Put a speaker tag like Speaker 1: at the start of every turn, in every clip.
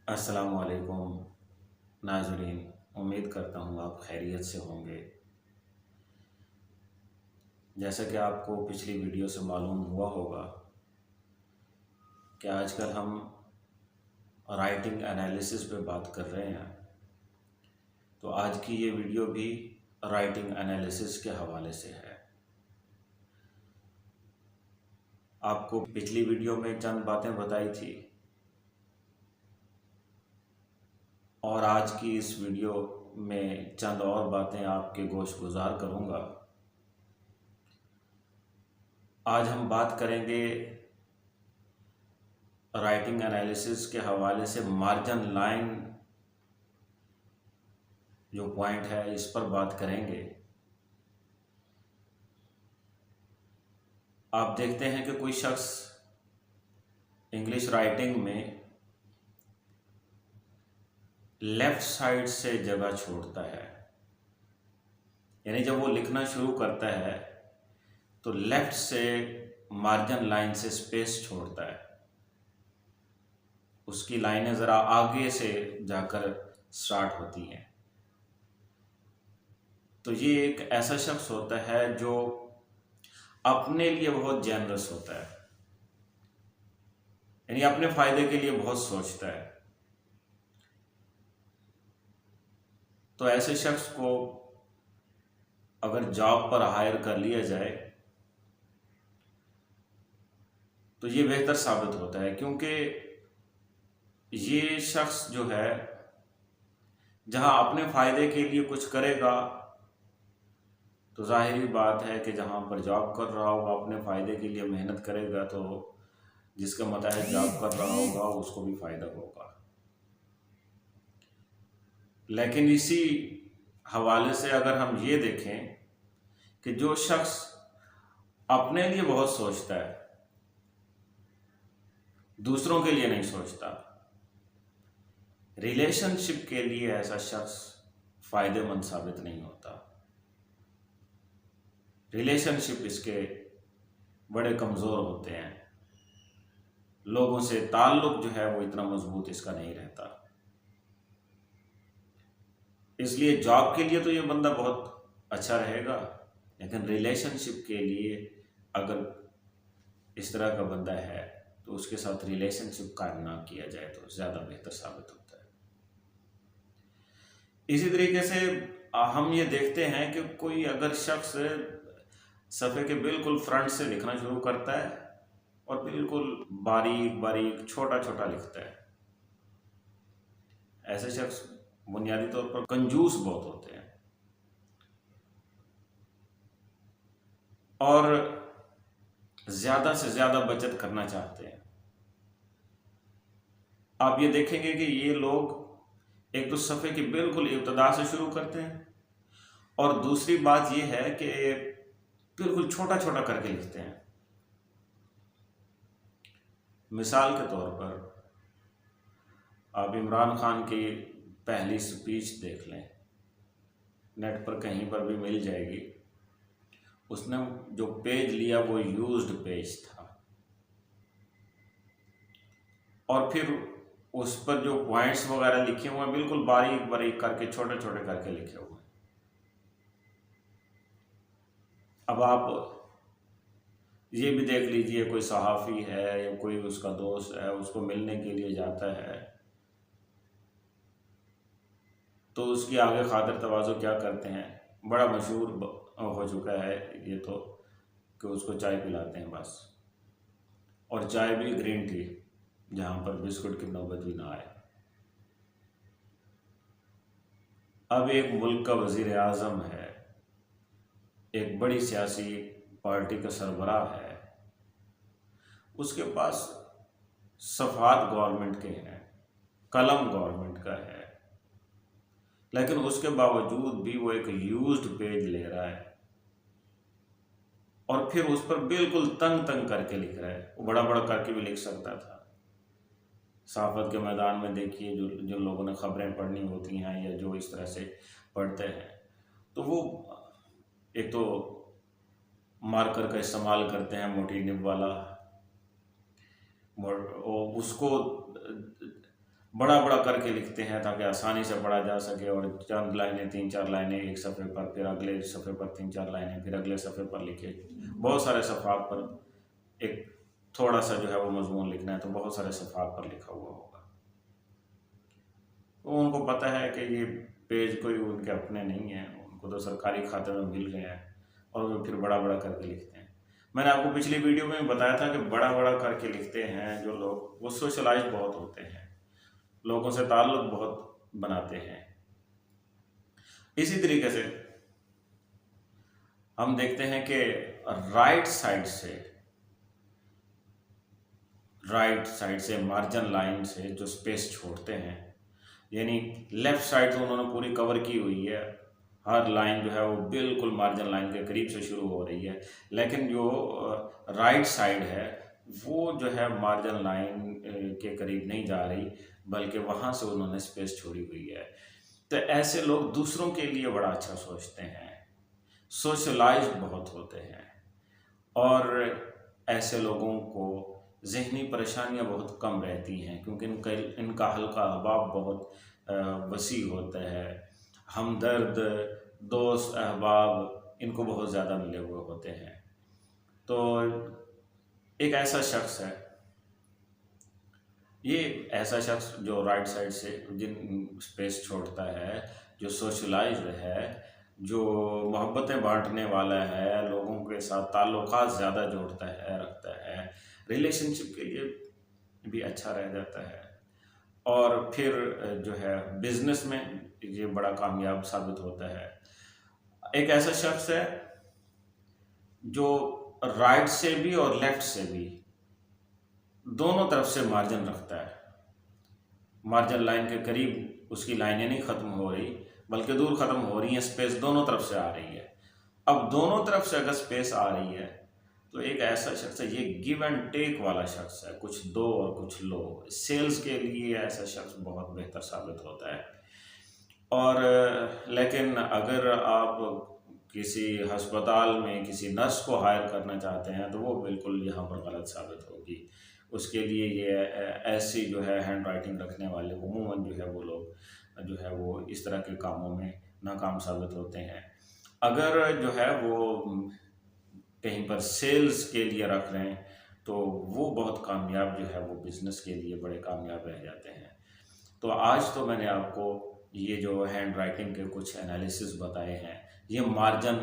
Speaker 1: अस्सलामुअलैकुम नाज़रीन। उम्मीद करता हूँ आप खैरियत से होंगे। जैसा कि आपको पिछली वीडियो से मालूम हुआ होगा कि आजकल हम राइटिंग एनालिसिस पे बात कर रहे हैं, तो आज की ये वीडियो भी राइटिंग एनालिसिस के हवाले से है। आपको पिछली वीडियो में चंद बातें बताई थी और आज की इस वीडियो में चंद और बातें आपके गोश गुजार करूँगा। आज हम बात करेंगे राइटिंग एनालिसिस के हवाले से मार्जिन लाइन जो पॉइंट है इस पर बात करेंगे। आप देखते हैं कि कोई शख्स इंग्लिश राइटिंग में लेफ्ट साइड से जगह छोड़ता है, यानी जब वो लिखना शुरू करता है तो लेफ्ट से मार्जिन लाइन से स्पेस छोड़ता है। उसकी लाइनें ज़रा आगे से जाकर स्टार्ट होती हैं। तो ये एक ऐसा शख्स होता है जो अपने लिए बहुत जेनरस होता है, यानी अपने फ़ायदे के लिए बहुत सोचता है। तो ऐसे शख्स को अगर जॉब पर हायर कर लिया जाए तो ये बेहतर साबित होता है, क्योंकि ये शख्स जो है जहां अपने फ़ायदे के लिए कुछ करेगा तो ज़ाहिरी बात है कि जहां पर जॉब कर रहा होगा अपने फ़ायदे के लिए मेहनत करेगा तो जिसका मुताबिक जॉब कर रहा होगा उसको भी फ़ायदा होगा। लेकिन इसी हवाले से अगर हम ये देखें कि जो शख्स अपने लिए बहुत सोचता है, दूसरों के लिए नहीं सोचता, रिलेशनशिप के लिए ऐसा शख्स फायदेमंद साबित नहीं होता। रिलेशनशिप इसके बड़े कमज़ोर होते हैं, लोगों से ताल्लुक जो है वो इतना मजबूत इसका नहीं रहता। इसलिए जॉब के लिए तो ये बंदा बहुत अच्छा रहेगा, लेकिन रिलेशनशिप के लिए अगर इस तरह का बंदा है तो उसके साथ रिलेशनशिप कायम ना किया जाए तो ज़्यादा बेहतर साबित होता है। इसी तरीके से हम ये देखते हैं कि कोई अगर शख्स सफ़े के बिल्कुल फ्रंट से लिखना शुरू करता है और बिल्कुल बारीक बारीक छोटा छोटा लिखता है, ऐसे शख्स बुनियादी तौर पर कंजूस बहुत होते हैं और ज़्यादा से ज़्यादा बचत करना चाहते हैं। आप ये देखेंगे कि ये लोग एक तो सफ़े की बिल्कुल इब्तदा से शुरू करते हैं और दूसरी बात ये है कि बिल्कुल छोटा छोटा करके लिखते हैं। मिसाल के तौर पर आप इमरान खान की पहली स्पीच देख लें, नेट पर कहीं पर भी मिल जाएगी। उसने जो पेज लिया वो यूज्ड पेज था और फिर उस पर जो पॉइंट्स वगैरह लिखे हुए हैं बिल्कुल बारीक बारीक करके छोटे छोटे करके लिखे हुए हैं। अब आप ये भी देख लीजिए, कोई सहाफ़ी है या कोई उसका दोस्त है, उसको मिलने के लिए जाता है तो उसकी आगे खातिर तवाज़ो क्या करते हैं, बड़ा मशहूर हो चुका है ये तो, कि उसको चाय पिलाते हैं बस, और चाय भी ग्रीन टी, जहाँ पर बिस्कुट की नौबत भी ना आए। अब एक मुल्क का वज़ीर आज़म है, एक बड़ी सियासी पार्टी का सरबराह है, उसके पास सफ़ात गवर्नमेंट के हैं, कलम गवर्नमेंट का है, लेकिन उसके बावजूद भी वो एक यूज्ड पेज ले रहा है और फिर उस पर बिल्कुल तंग तंग करके लिख रहा है। वो बड़ा बड़ा करके भी लिख सकता था। सहाफ़त के मैदान में देखिए जो लोगों ने ख़बरें पढ़नी होती हैं या जो इस तरह से पढ़ते हैं तो वो एक तो मार्कर का इस्तेमाल करते हैं, मोटी निब वाला, उसको बड़ा बड़ा करके लिखते हैं ताकि आसानी से पढ़ा जा सके, और चंद लाइनें, 3-4 लाइनें एक सफ़े पर, फिर अगले सफ़े पर 3-4 लाइनें, फिर अगले सफ़े पर लिखे। बहुत सारे सफ़ात पर एक थोड़ा सा जो है वो मजमून लिखना है तो बहुत सारे सफ़ात पर लिखा हुआ होगा। तो उनको पता है कि ये पेज कोई उनके अपने नहीं है, उनको तो सरकारी खाते में मिल गए हैं, और वो फिर बड़ा बड़ा करके लिखते हैं। मैंने आपको पिछली वीडियो में बताया था कि बड़ा बड़ा करके लिखते हैं जो लोग, वो सोशलाइज बहुत होते हैं, लोगों से ताल्लुक बहुत बनाते हैं। इसी तरीके से हम देखते हैं कि राइट साइड से मार्जिन लाइन से जो स्पेस छोड़ते हैं, यानी लेफ्ट साइड तो उन्होंने पूरी कवर की हुई है, हर लाइन जो है वो बिल्कुल मार्जिन लाइन के करीब से शुरू हो रही है, लेकिन जो राइट साइड है वो जो है मार्जिन लाइन के करीब नहीं जा रही, बल्कि वहाँ से उन्होंने स्पेस छोड़ी हुई है। तो ऐसे लोग दूसरों के लिए बड़ा अच्छा सोचते हैं, सोशलाइज बहुत होते हैं, और ऐसे लोगों को ज़हनी परेशानियां बहुत कम रहती हैं, क्योंकि इनका हल्का हबाब बहुत वसी होता है। हमदर्द, दोस्त, अहबाब इनको बहुत ज़्यादा मिले हुए होते हैं। तो एक ऐसा शख्स है, ये ऐसा शख्स जो राइट साइड से जिन स्पेस छोड़ता है, जो सोशलाइज्ड है, जो मोहब्बतें बांटने वाला है, लोगों के साथ ताल्लुकात ज़्यादा जोड़ता है, रखता है, रिलेशनशिप के लिए भी अच्छा रह जाता है, और फिर जो है बिजनेस में ये बड़ा कामयाब साबित होता है। एक ऐसा शख्स है जो राइट से भी और लेफ्ट से भी दोनों तरफ से मार्जिन रखता है। मार्जिन लाइन के करीब उसकी लाइनें नहीं ख़त्म हो रही, बल्कि दूर ख़त्म हो रही हैं, स्पेस दोनों तरफ से आ रही है। अब दोनों तरफ से अगर स्पेस आ रही है तो एक ऐसा शख्स है, ये गिव एंड टेक वाला शख्स है, कुछ दो और कुछ लो। सेल्स के लिए ऐसा शख्स बहुत बेहतर साबित होता है। और लेकिन अगर आप किसी अस्पताल में किसी नर्स को हायर करना चाहते हैं तो वो बिल्कुल यहाँ पर गलत साबित होगी। उसके लिए ये ऐसी जो है हैंड राइटिंग रखने वाले उमूमन जो है वो लोग जो है वो इस तरह के कामों में नाकाम साबित होते हैं। अगर जो है वो कहीं पर सेल्स के लिए रख रहे हैं तो वो बहुत कामयाब जो है वो बिज़नेस के लिए बड़े कामयाब रह जाते हैं। तो आज तो मैंने आपको ये जो हैंड राइटिंग के कुछ एनालिसिस बताए हैं, ये मार्जिन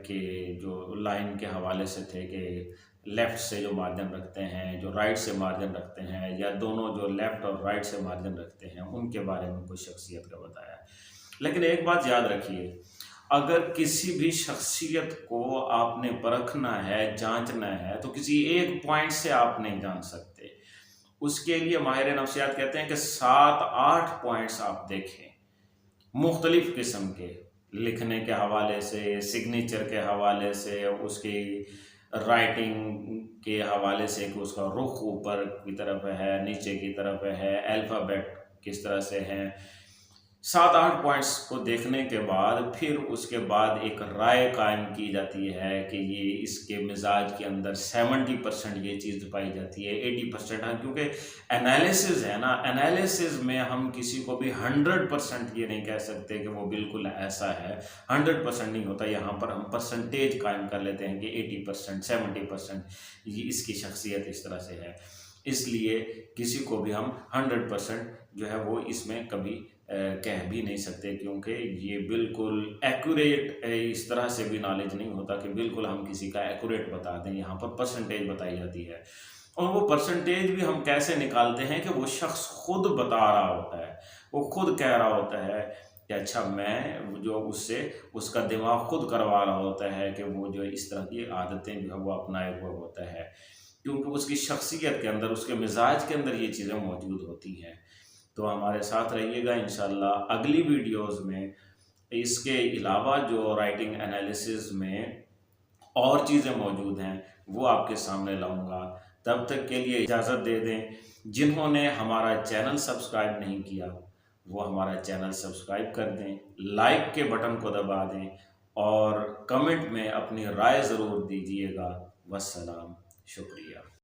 Speaker 1: के जो लाइन के हवाले से थे कि लेफ़्ट से जो मार्जिन रखते हैं, जो राइट से मार्जिन रखते हैं, या दोनों जो लेफ़्ट और राइट से मार्जिन रखते हैं, उनके बारे में कुछ शख्सियत का बताया। लेकिन एक बात याद रखिए, अगर किसी भी शख्सियत को आपने परखना है, जांचना है, तो किसी एक पॉइंट से आप नहीं जान सकते। उसके लिए माहिर नफ्सियात कहते हैं कि 7-8 पॉइंट्स आप देखें, मुख्तलिफ किस्म के, लिखने के हवाले से, सिग्नेचर के हवाले से, उसकी राइटिंग के हवाले से कि उसका रुख ऊपर की तरफ है, नीचे की तरफ है, अल्फ़ाबेट किस तरह से हैं। 7-8 पॉइंट्स को देखने के बाद फिर उसके बाद एक राय कायम की जाती है कि ये इसके मिजाज के अंदर 70% ये चीज़ पाई जाती है, 80%। हाँ, क्योंकि एनालिसिस है ना, एनालिसिस में हम किसी को भी 100% ये नहीं कह सकते कि वो बिल्कुल ऐसा है, 100% नहीं होता। यहाँ पर हम परसेंटेज कायम कर लेते हैं कि 80%, 70% ये इसकी शख्सियत इस तरह से है। इसलिए किसी को भी हम 100% जो है वो इसमें कभी कह भी नहीं सकते, क्योंकि ये बिल्कुल एक्यूरेट इस तरह से भी नॉलेज नहीं होता कि बिल्कुल हम किसी का एक्यूरेट बता दें। यहाँ पर परसेंटेज बताई जाती है, और वो परसेंटेज भी हम कैसे निकालते हैं कि वो शख्स खुद बता रहा होता है, वो खुद कह रहा होता है कि अच्छा, मैं जो उससे उसका दिमाग खुद करवा रहा होता है कि वो जो इस तरह की आदतें जो है वो अपनाए हुआ होता है, क्योंकि उसकी शख्सियत के अंदर, उसके मिजाज के अंदर ये चीज़ें मौजूद होती हैं। तो हमारे साथ रहिएगा इंशाल्लाह। अगली वीडियोस में इसके अलावा जो राइटिंग एनालिसिस में और चीज़ें मौजूद हैं वो आपके सामने लाऊंगा। तब तक के लिए इजाज़त दे दें। जिन्होंने हमारा चैनल सब्सक्राइब नहीं किया वो हमारा चैनल सब्सक्राइब कर दें, लाइक के बटन को दबा दें, और कमेंट में अपनी राय ज़रूर दीजिएगा। वस्सलाम, शुक्रिया।